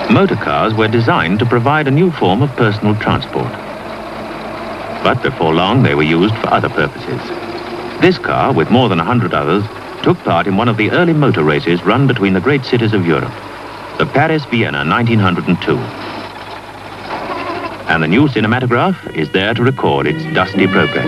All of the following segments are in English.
Motor cars were designed to provide a new form of personal transport. But before long, they were used for other purposes. This car, with more than 100 others, took part in one of the early motor races run between the great cities of Europe, the Paris-Vienna 1902. And the new cinematograph is there to record its dusty progress.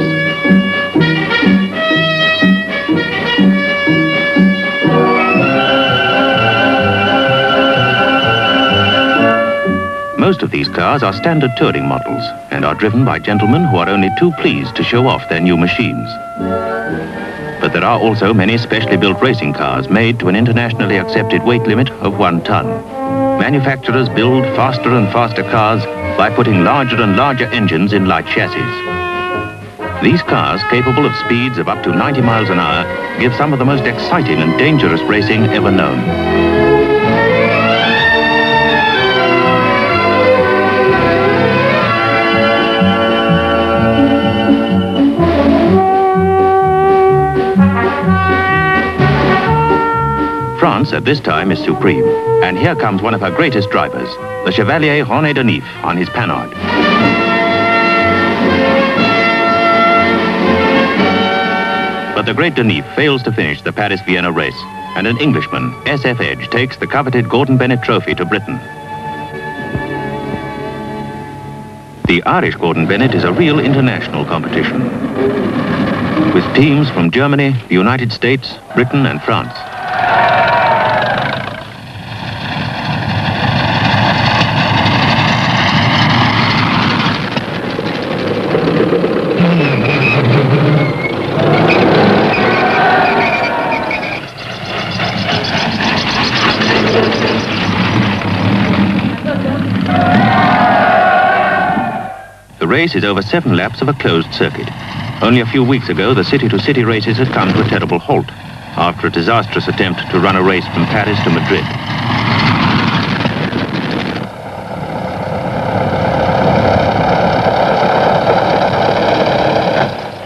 Most of these cars are standard touring models and are driven by gentlemen who are only too pleased to show off their new machines. But there are also many specially built racing cars made to an internationally accepted weight limit of 1 ton. Manufacturers build faster and faster cars by putting larger and larger engines in light chassis. These cars, capable of speeds of up to 90 miles an hour, give some of the most exciting and dangerous racing ever known. France at this time is supreme, and here comes one of her greatest drivers, the Chevalier René Denif on his Panhard. But the great Denif fails to finish the Paris-Vienna race, and an Englishman, SF Edge, takes the coveted Gordon Bennet trophy to Britain. The Irish Gordon Bennet is a real international competition, with teams from Germany, the United States, Britain and France. The race is over 7 laps of a closed circuit. Only a few weeks ago, the city-to-city races had come to a terrible halt after a disastrous attempt to run a race from Paris to Madrid.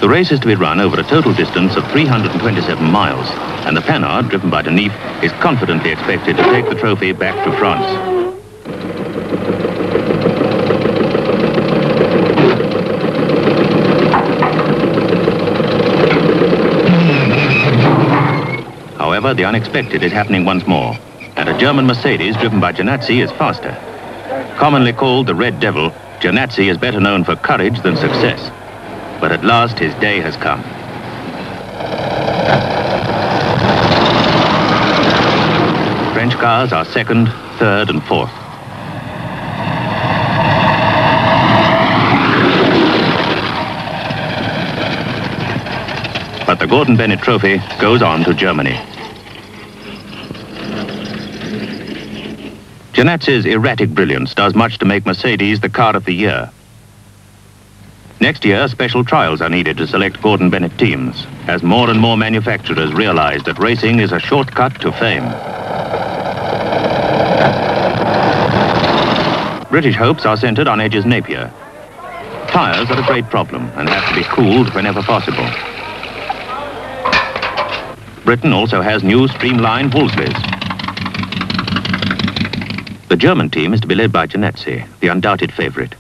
The race is to be run over a total distance of 327 miles, and the Panhard, driven by Denif, is confidently expected to take the trophy back to France. However, the unexpected is happening once more, and a German Mercedes driven by Janazzi is faster. Commonly called the Red Devil, Janazzi is better known for courage than success. But at last his day has come. French cars are second, third and fourth. But the Gordon Bennet trophy goes on to Germany. Janazzi's erratic brilliance does much to make Mercedes the car of the year. Next year, special trials are needed to select Gordon Bennet teams, as more and more manufacturers realize that racing is a shortcut to fame. British hopes are centered on Edge's Napier. Tires are a great problem and have to be cooled whenever possible. Britain also has new streamlined Wolsleys. The German team is to be led by Janazzi, the undoubted favorite,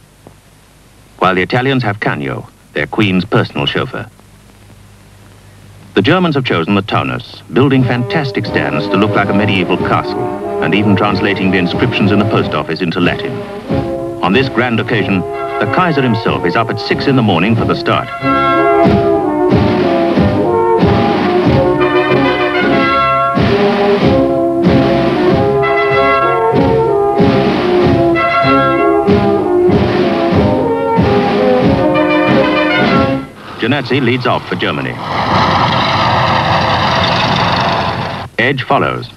while the Italians have Cagno, their Queen's personal chauffeur. The Germans have chosen the Taunus, building fantastic stands to look like a medieval castle, and even translating the inscriptions in the post office into Latin. On this grand occasion, the Kaiser himself is up at 6 in the morning for the start. Janazzi leads off for Germany. Edge follows.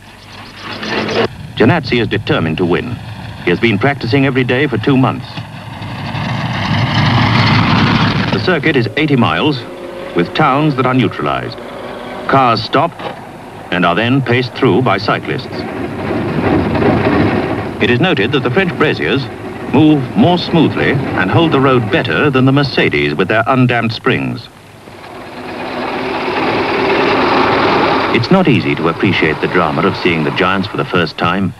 Janazzi is determined to win. He has been practicing every day for 2 months. The circuit is 80 miles, with towns that are neutralized. Cars stop and are then paced through by cyclists. It is noted that the French braziers move more smoothly and hold the road better than the Mercedes with their undamped springs. It's not easy to appreciate the drama of seeing the giants for the first time,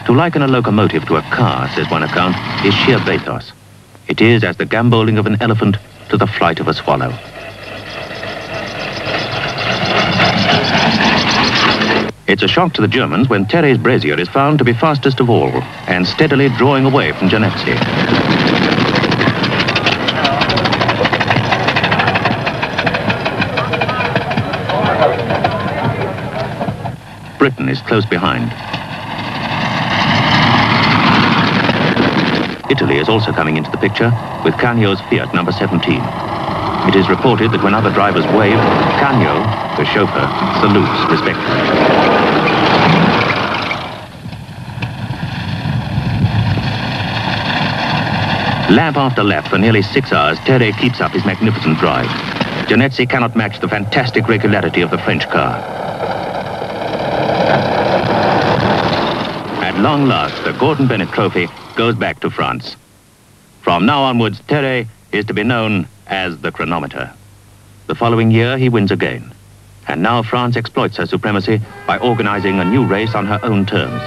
To liken a locomotive to a car, says one account, is sheer bathos. It is as the gambolling of an elephant to the flight of a swallow. It's a shock to the Germans when Terre's brazier is found to be fastest of all and steadily drawing away from Janetzi. Britain is close behind. Italy is also coming into the picture with Cagno's Fiat number 17. It is reported that when other drivers wave, Cagno, the chauffeur, salutes respectfully. Lap after lap for nearly 6 hours, Terre keeps up his magnificent drive. Janetzi cannot match the fantastic regularity of the French car. At long last, the Gordon Bennet trophy goes back to France. From now onwards, Terre is to be known as the chronometer. The following year, he wins again. And now France exploits her supremacy by organizing a new race on her own terms.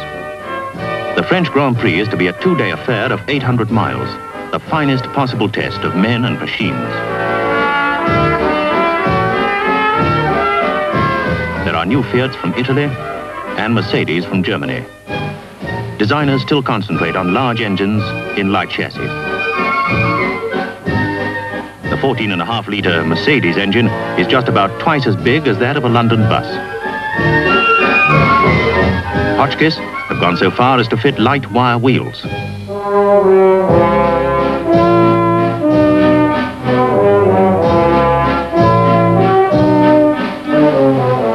The French Grand Prix is to be a 2-day affair of 800 miles, the finest possible test of men and machines. There are new Fiats from Italy and Mercedes from Germany. Designers still concentrate on large engines in light chassis. The 14.5-litre Mercedes engine is just about twice as big as that of a London bus. Hotchkiss have gone so far as to fit light wire wheels.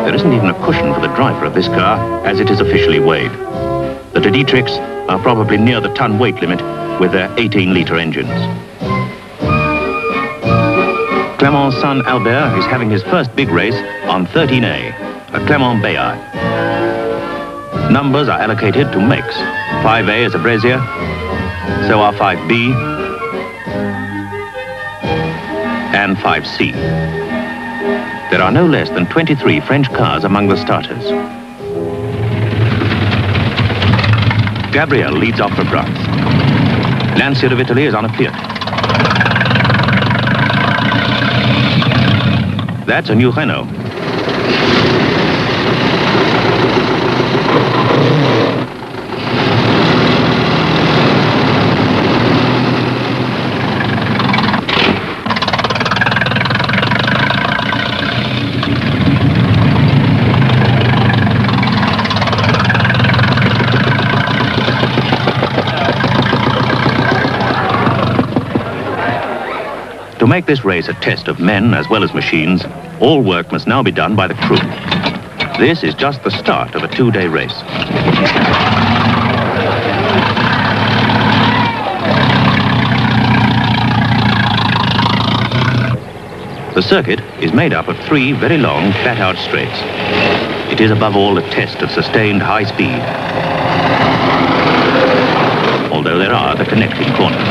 There isn't even a cushion for the driver of this car as it is officially weighed. The Dietrichs are probably near the ton weight limit with their 18-litre engines. Clément's son Albert is having his first big race on 13A, a Clément Bayard. Numbers are allocated to makes. 5A is a brazier, so are 5B and 5C. There are no less than 23 French cars among the starters. Gabriel leads off for France. Lancia of Italy is on a Fiat. That's a new Renault. To make this race a test of men as well as machines, all work must now be done by the crew. This is just the start of a 2-day race. The circuit is made up of 3 very long, flat-out straights. It is above all a test of sustained high speed, although there are the connecting corners.